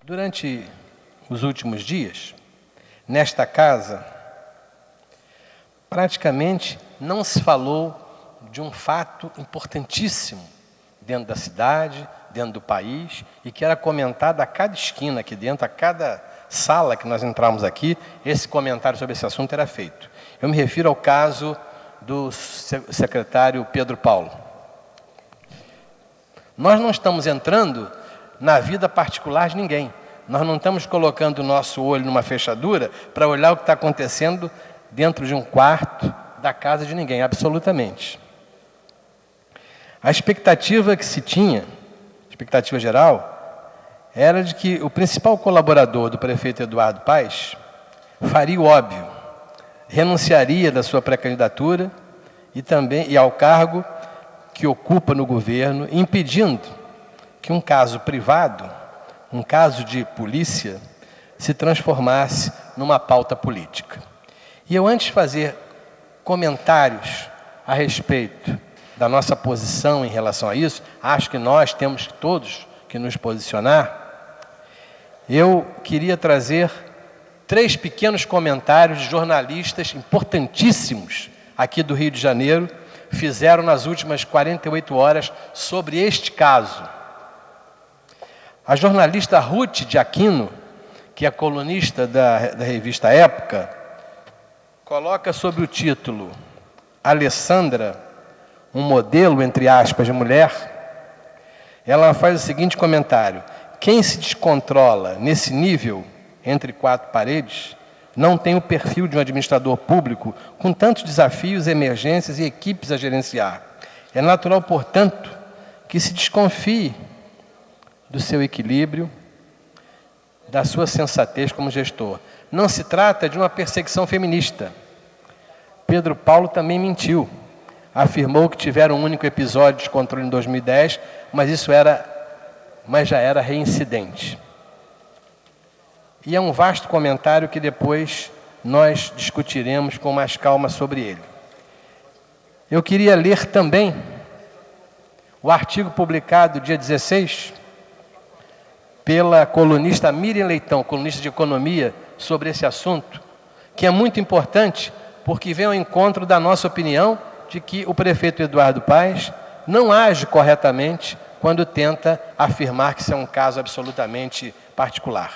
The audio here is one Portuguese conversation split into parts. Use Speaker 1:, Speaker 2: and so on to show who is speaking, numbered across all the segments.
Speaker 1: Durante os últimos dias, nesta casa, praticamente não se falou de um fato importantíssimo dentro da cidade, dentro do país, e que era comentado a cada esquina aqui dentro, a cada sala que nós entramos aqui, esse comentário sobre esse assunto era feito. Eu me refiro ao caso do secretário Pedro Paulo. Nós não estamos entrando na vida particular de ninguém. Nós não estamos colocando o nosso olho numa fechadura para olhar o que está acontecendo dentro de um quarto da casa de ninguém, absolutamente. A expectativa que se tinha, expectativa geral, era de que o principal colaborador do prefeito Eduardo Paes faria o óbvio, renunciaria da sua pré-candidatura e ao cargo que ocupa no governo, impedindo que um caso privado, um caso de polícia, se transformasse numa pauta política. E eu, antes de fazer comentários a respeito da nossa posição em relação a isso, acho que nós temos todos que nos posicionar, eu queria trazer 3 pequenos comentários de jornalistas importantíssimos aqui do Rio de Janeiro, fizeram nas últimas 48 horas sobre este caso. A jornalista Ruth de Aquino, que é colunista da revista Época, coloca sob o título Alessandra, um modelo, entre aspas, de mulher. Ela faz o seguinte comentário: quem se descontrola nesse nível, entre 4 paredes, não tem o perfil de um administrador público com tantos desafios, emergências e equipes a gerenciar. É natural, portanto, que se desconfie do seu equilíbrio, da sua sensatez como gestor. Não se trata de uma perseguição feminista. Pedro Paulo também mentiu. Afirmou que tiveram um único episódio de descontrole em 2010, mas já era reincidente. E é um vasto comentário que depois nós discutiremos com mais calma sobre ele. Eu queria ler também o artigo publicado dia 16 pela colunista Miriam Leitão, colunista de economia, sobre esse assunto, que é muito importante porque vem ao encontro da nossa opinião de que o prefeito Eduardo Paes não age corretamente quando tenta afirmar que isso é um caso absolutamente particular.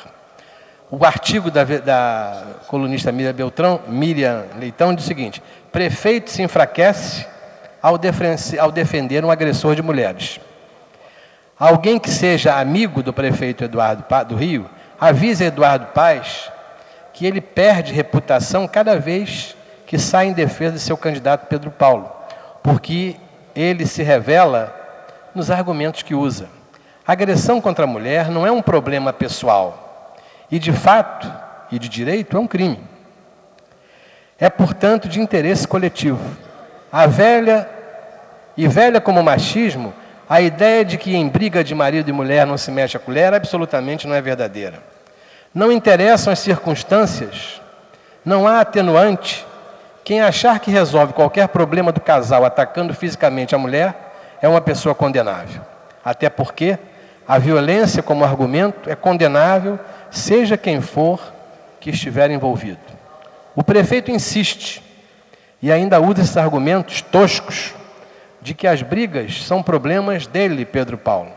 Speaker 1: O artigo da colunista Miriam Leitão diz o seguinte: prefeito se enfraquece ao defender um agressor de mulheres. Alguém que seja amigo do prefeito Eduardo do Rio, avisa Eduardo Paes que ele perde reputação cada vez que sai em defesa de seu candidato Pedro Paulo, porque ele se revela nos argumentos que usa. A agressão contra a mulher não é um problema pessoal, e de fato e de direito é um crime. É, portanto, de interesse coletivo. Velha como o machismo, a ideia de que em briga de marido e mulher não se mexe a colher absolutamente não é verdadeira. Não interessam as circunstâncias, não há atenuante. Quem achar que resolve qualquer problema do casal atacando fisicamente a mulher é uma pessoa condenável. Até porque a violência como argumento é condenável, seja quem for que estiver envolvido. O prefeito insiste e ainda usa esses argumentos toscos de que as brigas são problemas dele, Pedro Paulo.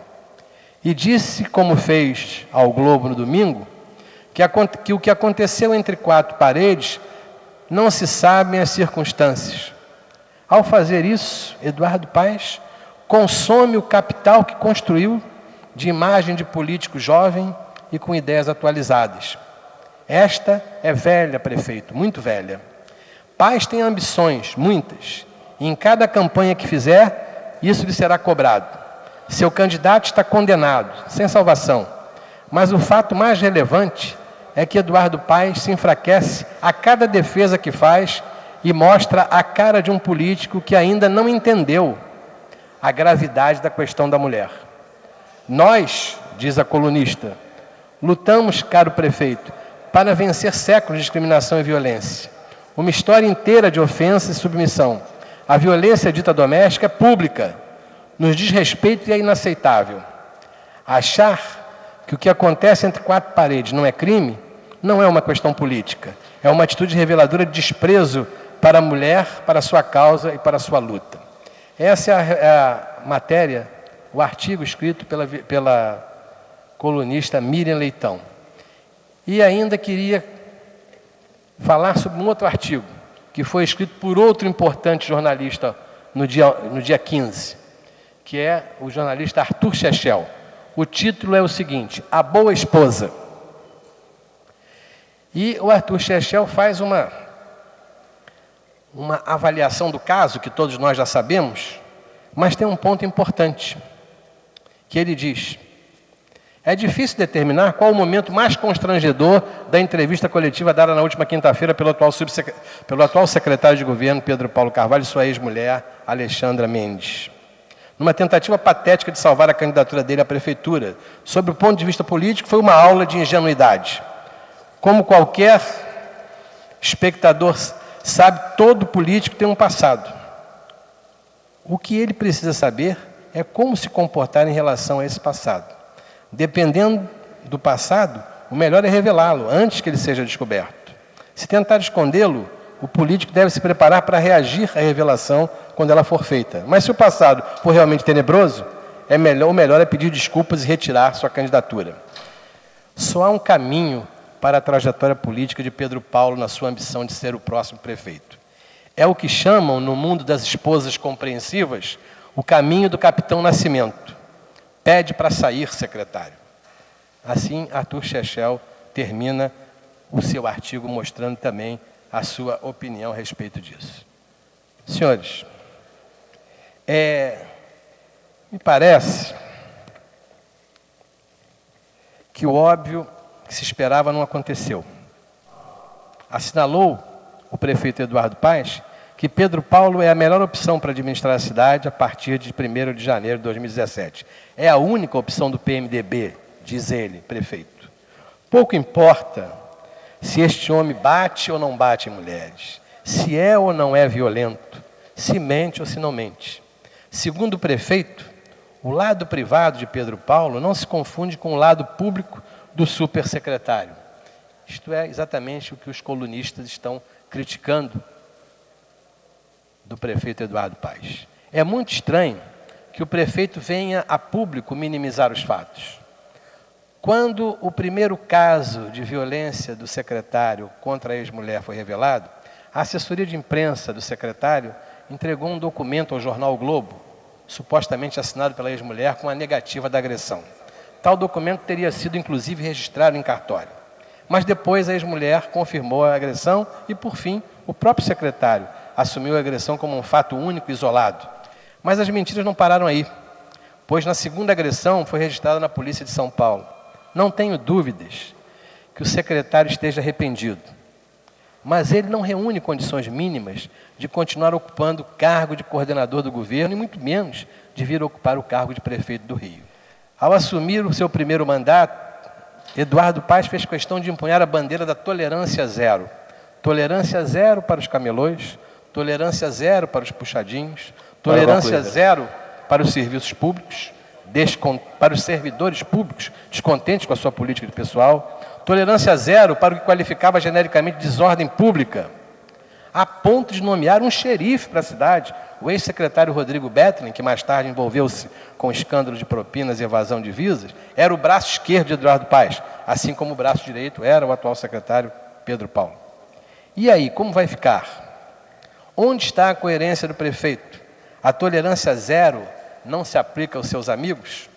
Speaker 1: E disse, como fez ao Globo no domingo, que o que aconteceu entre 4 paredes não se sabem as circunstâncias. Ao fazer isso, Eduardo Paes consome o capital que construiu de imagem de político jovem e com ideias atualizadas. Esta é velha, prefeito, muito velha. Paes tem ambições, muitas, e em cada campanha que fizer, isso lhe será cobrado. Seu candidato está condenado, sem salvação. Mas o fato mais relevante é que Eduardo Paes se enfraquece a cada defesa que faz e mostra a cara de um político que ainda não entendeu a gravidade da questão da mulher. Nós, diz a colunista, lutamos, caro prefeito, para vencer séculos de discriminação e violência. Uma história inteira de ofensa e submissão. A violência dita doméstica é pública, nos diz respeito e é inaceitável. Achar que o que acontece entre quatro paredes não é crime, não é uma questão política. É uma atitude reveladora de desprezo para a mulher, para a sua causa e para a sua luta. Essa é a matéria, o artigo escrito pela colunista Miriam Leitão. E ainda queria falar sobre um outro artigo, que foi escrito por outro importante jornalista no dia 15, que é o jornalista Arthur Chechel. O título é o seguinte: A Boa Esposa. E o Arthur Chechel faz uma avaliação do caso, que todos nós já sabemos, mas tem um ponto importante, que ele diz: é difícil determinar qual o momento mais constrangedor da entrevista coletiva dada na última quinta-feira pelo atual secretário de governo, Pedro Paulo Carvalho, e sua ex-mulher, Alexandra Mendes. Numa tentativa patética de salvar a candidatura dele à prefeitura, sob o ponto de vista político, foi uma aula de ingenuidade. Como qualquer espectador sabe, todo político tem um passado. O que ele precisa saber é como se comportar em relação a esse passado. Dependendo do passado, o melhor é revelá-lo antes que ele seja descoberto. Se tentar escondê-lo, o político deve se preparar para reagir à revelação quando ela for feita. Mas se o passado for realmente tenebroso, o melhor é pedir desculpas e retirar sua candidatura. Só há um caminho para a trajetória política de Pedro Paulo na sua ambição de ser o próximo prefeito. É o que chamam, no mundo das esposas compreensivas, o caminho do Capitão Nascimento. Pede para sair, secretário. Assim, Arthur Chechel termina o seu artigo mostrando também a sua opinião a respeito disso. Senhores, me parece que o óbvio que se esperava não aconteceu. Assinalou o prefeito Eduardo Paes que Pedro Paulo é a melhor opção para administrar a cidade a partir de 1º de janeiro de 2017. É a única opção do PMDB, diz ele, prefeito. Pouco importa se este homem bate ou não bate em mulheres, se é ou não é violento, se mente ou se não mente. Segundo o prefeito, o lado privado de Pedro Paulo não se confunde com o lado público do supersecretário. Isto é exatamente o que os colunistas estão criticando do prefeito Eduardo Paes. É muito estranho que o prefeito venha a público minimizar os fatos. Quando o primeiro caso de violência do secretário contra a ex-mulher foi revelado, a assessoria de imprensa do secretário entregou um documento ao jornal o Globo, supostamente assinado pela ex-mulher, com a negativa da agressão. Tal documento teria sido, inclusive, registrado em cartório. Mas depois a ex-mulher confirmou a agressão e, por fim, o próprio secretário assumiu a agressão como um fato único e isolado. Mas as mentiras não pararam aí, pois na segunda agressão foi registrada na Polícia de São Paulo. Não tenho dúvidas que o secretário esteja arrependido, mas ele não reúne condições mínimas de continuar ocupando o cargo de coordenador do governo e muito menos de vir ocupar o cargo de prefeito do Rio. Ao assumir o seu primeiro mandato, Eduardo Paes fez questão de empunhar a bandeira da tolerância zero. Tolerância zero para os camelôs, tolerância zero para os puxadinhos, tolerância zero para os serviços públicos, para os servidores públicos descontentes com a sua política de pessoal, tolerância zero para o que qualificava genericamente de desordem pública, a ponto de nomear um xerife para a cidade, o ex-secretário Rodrigo Bettlin, que mais tarde envolveu-se com escândalos de propinas e evasão de visas, era o braço esquerdo de Eduardo Paes, assim como o braço direito era o atual secretário Pedro Paulo. E aí, como vai ficar? Onde está a coerência do prefeito? A tolerância zero não se aplica aos seus amigos?